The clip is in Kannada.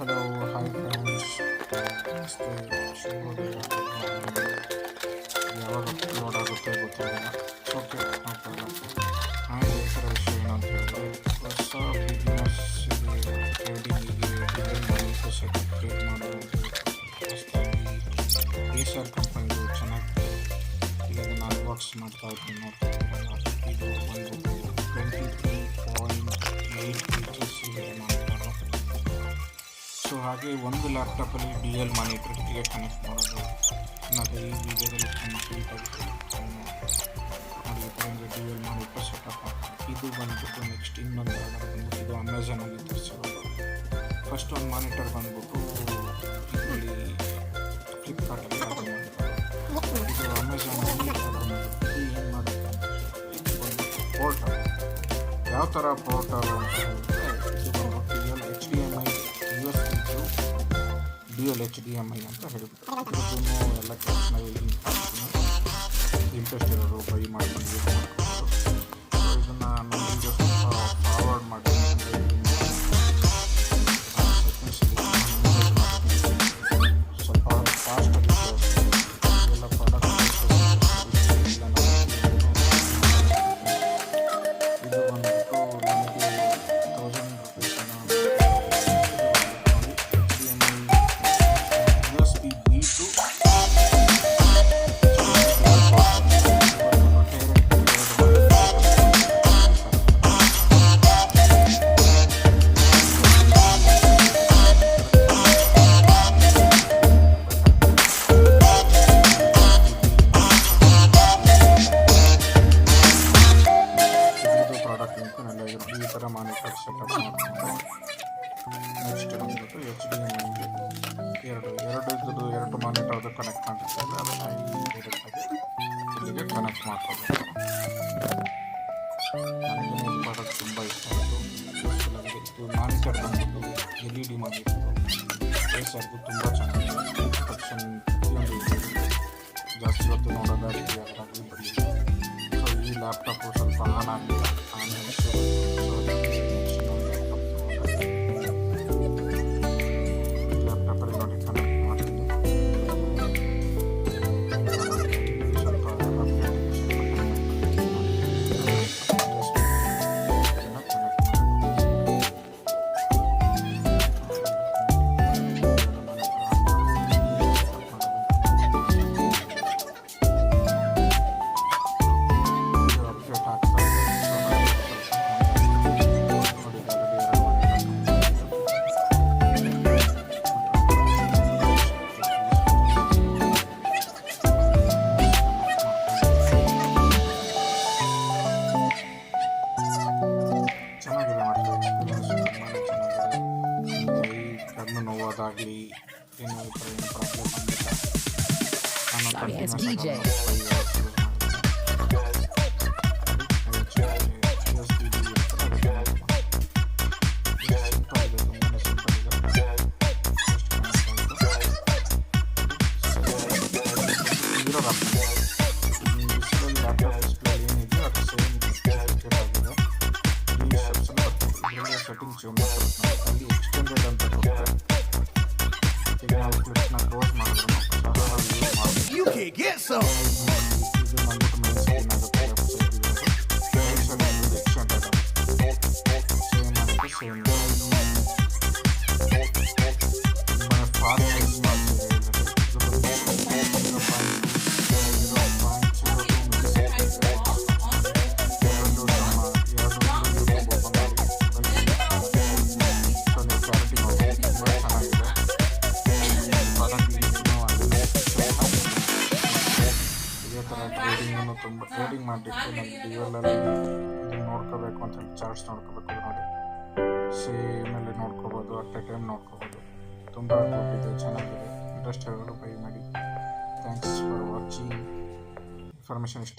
ಹಲೋ ಹಾಯ್ ಫ್ರೆಂಡ್ಸ್, ಶುಭೋದಯ. ಯಾವಾಗ ಅಪ್ಲೋಡ್ ಆಗುತ್ತೆ ಗೊತ್ತಿಲ್ಲ. Okay, no problem. ನಾನು ಹೇಳ್ತಿರೋ ವಿಷಯ ಏನಂತ ಹೇಳಿದ್ರೆ, ಹೊಸ ಬಿಸ್ನೆಸ್ಸಿಗೆ ಟ್ರೇಡಿಂಗಿಗೆ ಡಿಸೈನ್ ಮಾಡಲಿಕ್ಕೆ ಸರ್ಟಿಫಿಕೇಟ್ ಮಾಡೋದು ಹೊಸದಾಗಿ ಏಸರ್ ಕಂಪನಿದು ಚೆನ್ನಾಗಿದೆ. ಈಗ ಅದನ್ನು ಅನ್ಬಾಕ್ಸ್ ಮಾಡ್ತಾ ಇದ್ದೀನಿ, ನೋಡ್ತಿದ್ದೀರಲ್ಲ. ಇದು ಬಂದು 23.8 ಫೀಚರ್ಸ್ ಇದೆ ಮಾಡ್ತಾರೆ. ಸೊ ಹಾಗೆ ಒಂದು ಲ್ಯಾಪ್ಟಾಪಲ್ಲಿ DL ಮಾನಿಟರ್ಗೆ ಕನೆಕ್ಟ್ ಮಾಡೋದು ಅನ್ನೋದು ಈ ವಿಡಿಯೋದಲ್ಲಿ ಕಂಪ್ಲೀಟಾಗಿ ನೋಡಿ. DL ಮಾನಿಟರ್ ಸೆಟಪ್ ಇದು ಬಂದ್ಬಿಟ್ಟು ನೆಕ್ಸ್ಟ್ ಇನ್ನೊಂದು ಆರ್ಡರ್ ಬಂದ್ಬಿಟ್ಟು ಇದು ಅಮೆಝಾನಲ್ಲಿ ತರಿಸಿರೋದು. ಫಸ್ಟ್ ಒಂದು ಮಾನಿಟರ್ ಬಂದ್ಬಿಟ್ಟು ಇದರಲ್ಲಿ ಫ್ಲಿಪ್ಕಾರ್ಟಲ್ಲಿ ಆರ್ಡರ್ ಮಾಡಿರೋದು. ಇದು ಅಮೆಝಾನಲ್ಲಿ ಆರ್ಡರ್ ಮಾಡಿರೋದು. ಇದು ಏನು ಮಾಡುತ್ತೆ ಅಂದರೆ ಇದು ಬಂದ್ಬಿಟ್ಟು ಪೋರ್ಟರ್. ಯಾವ ಥರ ಪೋರ್ಟರ್ ಅಂತ ಹೇಳಿದ್ರೆ ಇದು ಬಂದ್ಬಿಟ್ಟು DL HDMI ಅಂತ ಹೇಳ್ಬಿಟ್ಟು ಇದನ್ನು ಎಲ್ಲ ಕೆಲಸನಾಗ ಇಂಟ್ರೆಸ್ಟ್ ಇರೋರು ಬೈ ಮಾಡ್ಕೊಂಡು ಯೂಸ್ ಮಾಡ್ಕೊಂಡು ಇದನ್ನು ನಮಗೆ ಸ್ವಲ್ಪ ಫಾರ್ವರ್ಡ್ ಮಾಡಿ ಸ್ವಲ್ಪ ಫಾಸ್ಟಾಗಿ ಎಲ್ಲ ಪ್ರಾಡಕ್ಟ್ ಇದು ಬಂದ್ಬಿಟ್ಟು ನಮಗೆ 1000 ಈ ಥರ ಮಾನಿಟರ್ ಸೆಟಪ್ ಮಾಡಿಕೊಂಡು ನೆಕ್ಸ್ಟ್ ಬಂದ್ಬಿಟ್ಟು HDMI ಎರಡು ಮಾನಿಟರ್ದು ಕನೆಕ್ಟ್ ಮಾಡಿರ್ತಾರೆ. ಅದನ್ನು ಇಲ್ಲಿಗೆ ಕನೆಕ್ಟ್ ಮಾಡ್ಕೋಬೇಕು. ನನಗೆ ಈ ಪ್ರಾಡಕ್ಟ್ ತುಂಬ ಇಷ್ಟ ಆಯಿತು, ಯೂಸ್ಫುಲ್ ಆಗಿದೆ. ಇದು ಮಾನಿಟರ್ ಬಂದ್ಬಿಟ್ಟು LED ಮಾನಿಟರು ಏಸರ್ದು ತುಂಬ ಚೆನ್ನಾಗಿದೆ. ಪ್ರೊಟೆಕ್ಷನ್ ಪ್ರತಿಯೊಂದು ಜಾಸ್ತಿ ಹೊತ್ತು ನೋಡೋದಾಗಲಿ ಅದರಾಗಲಿ ಬರಲಿಲ್ಲ. ಸೊ ಈ ಲ್ಯಾಪ್ಟಾಪು ಸ್ವಲ್ಪ ಆನ್ ಆಗಲಿಲ್ಲ. ಲ್ಯಾಪ್ಟಾಪಲ್ಲಿ ನೋಡಿ ಕನೆಕ್ಟ್ ಮಾಡ್ತೀನಿ. ಕಣ್ಣು ನೋವೋದಾಗಲಿ ಏನು ಪ್ರಾಬ್ಲಮ್ ಆಗಿಲ್ಲ. ನಾನು ಸೆಟ್ಟಿಂಗ್ಸ್ ಅಲ್ಲಿ ಎಕ್ಸ್ಟೆಂಡೆಡ್ ಅಂತ ಕೊಟ್ಟರೆ ಈಗ ನಾವು ಕ್ಲಿಪ್ನ ಕ್ಲೋಸ್ ಮಾಡಿದ್ರು ಇದು ಬಂದ್ಬಿಟ್ಟು ಮೇನ್ ಸ್ಕ್ರೀನ್ ಆಗುತ್ತೆ. Left side right side extended same ಆಗುತ್ತೆ. ಸೇಮ್ ಫಾಸ್ಟ್ ಸೈಜ್ ಮಾಡ್ತಿದೆ. ಟ್ರೇಡಿಂಗನ್ನು ತುಂಬ ಟ್ರೇಡಿಂಗ್ ಮಾಡಲಿಕ್ಕೆ ನಮಗೆ DLಲ್ಲಿ ಇದನ್ನು ನೋಡ್ಕೋಬೇಕು ಅಂತ ಹೇಳಿ ಚಾರ್ಟ್ಸ್ ನೋಡ್ಕೋಬೇಕು ನೋಡಿ ಸೇಮಲ್ಲಿ ನೋಡ್ಕೋಬೋದು. ಅಟ್ ಎ ಟೈಮ್ ನೋಡ್ಕೋಬೋದು. ತುಂಬ ದುಡ್ಡಿದೆ, ಚೆನ್ನಾಗಿದೆ. ಇಂಟ್ರೆಸ್ಟ್ ಇರೋರು ಬೈ ಮಾಡಿ. Thanks for watching. ಇನ್ಫಾರ್ಮೇಷನ್ ಇಷ್ಟ